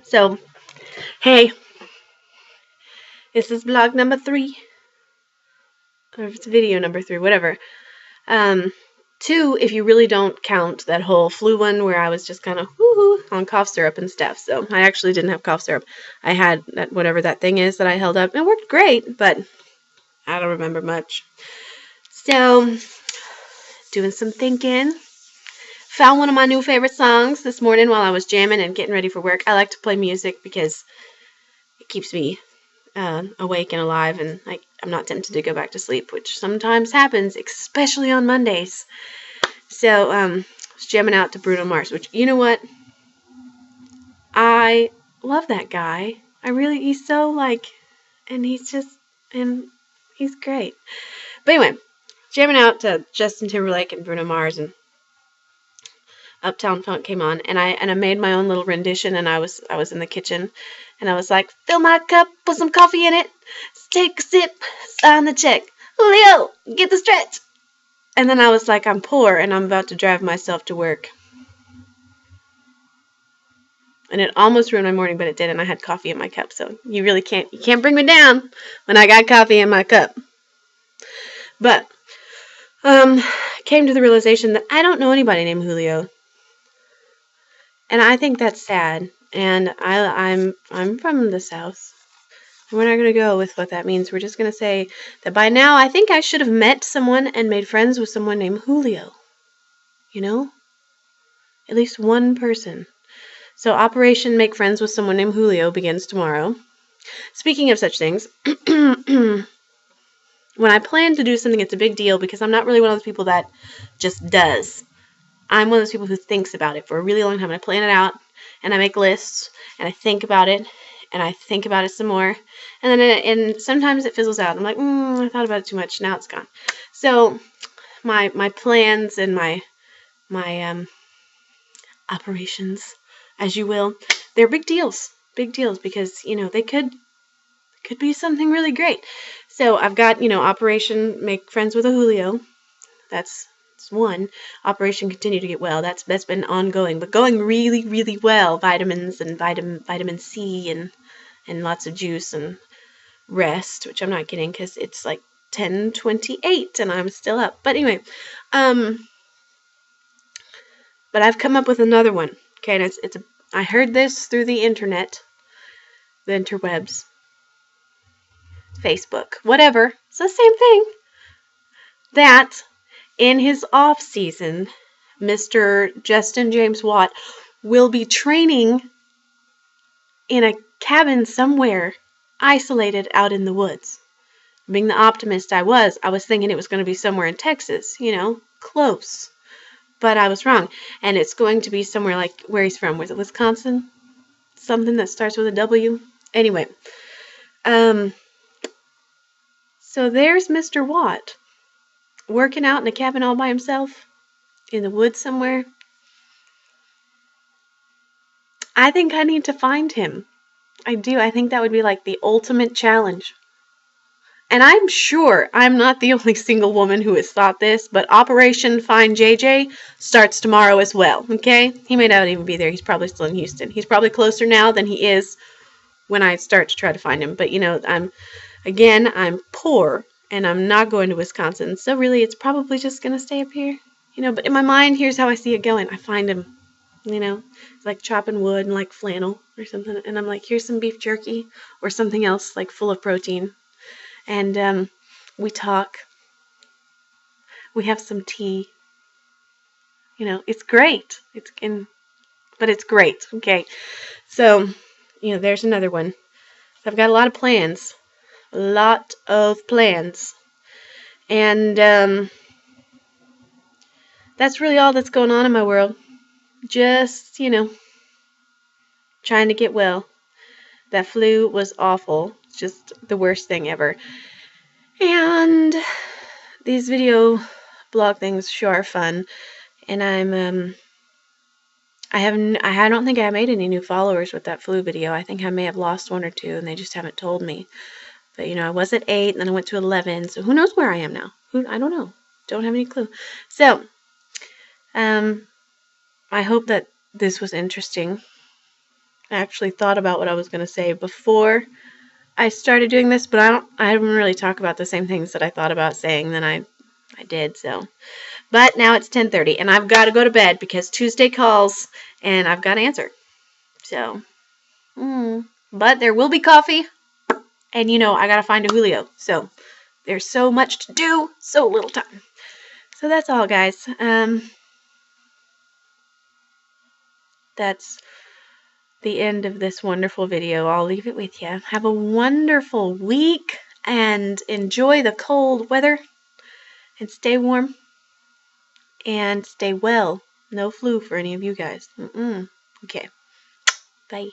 So, hey, this is vlog number 3. Or if it's video number 3, whatever. 2, if you really don't count that whole flu one where I was just kind of whoo-hoo on cough syrup and stuff. So I actually didn't have cough syrup. I had that whatever that thing is that I held up. It worked great, but I don't remember much. So, doing some thinking. Found one of my new favorite songs this morning while I was jamming and getting ready for work. I like to play music because it keeps me awake and alive, and I'm not tempted to go back to sleep, which sometimes happens, especially on Mondays. So, I was jamming out to Bruno Mars, which, you know what? I love that guy. He's so, and he's great. But anyway, jamming out to Justin Timberlake and Bruno Mars, and Uptown Funk came on, and I made my own little rendition, and I was in the kitchen, and I was like, fill my cup, put some coffee in it, take a sip, sign the check, Julio, get the stretch. And then I was like, I'm poor, and I'm about to drive myself to work. And it almost ruined my morning, but it didn't. I had coffee in my cup, so you can't bring me down when I got coffee in my cup. But, came to the realization that I don't know anybody named Julio. And I think that's sad. And I'm from the South. And we're not going to go with what that means. We're just going to say that by now I think I should have met someone and made friends with someone named Julio. You know? At least one person. So Operation Make Friends with Someone Named Julio begins tomorrow. Speaking of such things, when I plan to do something, it's a big deal because I'm not really one of those people that just does. I'm one of those people who thinks about it for a really long time. I plan it out, and I make lists, and I think about it, and I think about it some more, and then and sometimes it fizzles out. I'm like, I thought about it too much. Now it's gone. So my plans and my operations, as you will, they're big deals because they could be something really great. So I've got Operation Make Friends with a Julio. That's one. Operation Continue to Get Well. That's been ongoing, but going really, really well. Vitamins and vitamin C and lots of juice and rest, which I'm not getting because it's like 10:28 and I'm still up. But anyway, but I've come up with another one. Okay, and I heard this through the internet, the interwebs, Facebook, whatever. It's the same thing. That in his off season, Mr. Justin James Watt will be training in a cabin somewhere, isolated out in the woods. Being the optimist I was thinking it was going to be somewhere in Texas, close. But I was wrong. And it's going to be somewhere like where he's from. Was it Wisconsin? Something that starts with a W? Anyway. So there's Mr. Watt, working out in a cabin all by himself, in the woods somewhere. I think I need to find him. I do. I think that would be like the ultimate challenge. And I'm sure I'm not the only single woman who has thought this, but Operation Find JJ starts tomorrow as well, okay? He may not even be there. He's probably still in Houston. He's probably closer now than he is when I start to try to find him. But, I'm poor, and I'm not going to Wisconsin, so really it's probably just going to stay up here. But in my mind, here's how I see it going. I find him, it's like chopping wood and like flannel or something, and I'm like, here's some beef jerky or something else like full of protein. And we talk. We have some tea. It's great. But it's great. Okay. So, there's another one. I've got a lot of plans. And that's really all that's going on in my world. Just, trying to get well. That flu was awful. Just the worst thing ever. And these video blog things sure are fun. And I don't think I made any new followers with that flu video. I think I may have lost 1 or 2 and they just haven't told me. But, I was at 8 and then I went to 11. So who knows where I am now? I don't know. Don't have any clue. So, I hope that this was interesting. I actually thought about what I was going to say before I started doing this, but I haven't really talked about the same things that I thought about saying than I did, so. But now it's 10:30 and I've got to go to bed because Tuesday calls and I've got to answer. So, but there will be coffee and I got to find a Julio. So, there's so much to do, so little time. So that's all, guys. That's the end of this wonderful video. I'll leave it with you. Have a wonderful week and enjoy the cold weather and stay warm and stay well. No flu for any of you guys. Okay. Bye.